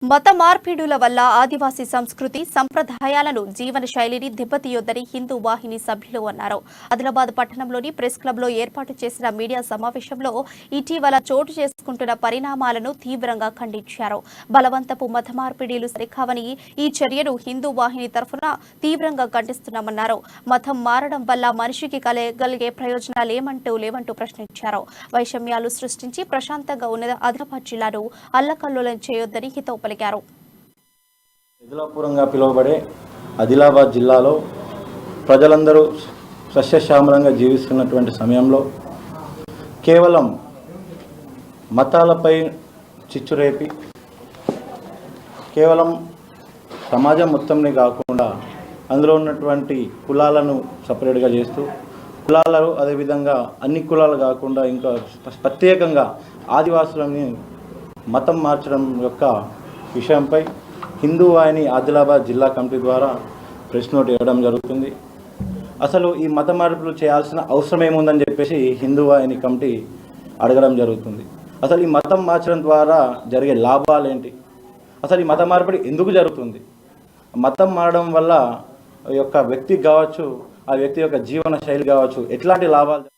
మత మార్పిడుల వల్ల ఆదివాసీ సంస్కృతి సంప్రదాయాలను జీవన శైలిని దెబ్బతీయొద్దని హిందూ వాహిని సభ్యులు అన్నారు. ఆదిలాబాద్ పట్టణంలోని ప్రెస్ క్లబ్లో ఏర్పాటు చేసిన మీడియా సమావేశంలో ఇటీవల చోటు చేసుకుంటున్న పరిణామాలను తీవ్రంగా ఖండించారు. బలవంతపు మత మార్పిడిలు సరికావని ఈ చర్యను హిందూ వాహిని తరఫున తీవ్రంగా ఖండిస్తున్నామన్నారు. మతం మారడం వల్ల మనిషికి కలిగే ప్రయోజనాలు లేవంటూ ప్రశ్నించారు. వైషమ్యాలు సృష్టించి ప్రశాంతంగా ఉన్న ఆదిలాబాద్ జిల్లాను అల్లకల్లోలం చేయొద్దని హితవు పలికారు. మిథిలాపురంగా పిలువబడే ఆదిలాబాద్ జిల్లాలో ప్రజలందరూ సస్యశ్యామలంగా జీవిస్తున్నటువంటి సమయంలో కేవలం మతాలపై చిచ్చురేపి కేవలం సమాజం మొత్తంని కాకుండా అందులో ఉన్నటువంటి కులాలను సపరేట్గా చేస్తూ కులాలు అదేవిధంగా అన్ని కులాలు కాకుండా ఇంకా ప్రత్యేకంగా ఆదివాసులని మతం మార్చడం యొక్క విషయంపై హిందూ వాహిని ఆదిలాబాద్ జిల్లా కమిటీ ద్వారా ప్రెస్ నోట్ ఇవ్వడం జరుగుతుంది. అసలు ఈ మత మార్పులు చేయాల్సిన అవసరం ఏముందని చెప్పేసి హిందూ వాహిని కమిటీ అడగడం జరుగుతుంది. అసలు ఈ మతం మార్చడం ద్వారా జరిగే లాభాలు ఏంటి, అసలు ఈ మత మార్పిడి ఎందుకు జరుగుతుంది, మతం మారడం వల్ల యొక్క వ్యక్తికి కావచ్చు, ఆ వ్యక్తి యొక్క జీవన శైలి కావచ్చు, ఎట్లాంటి లాభాలు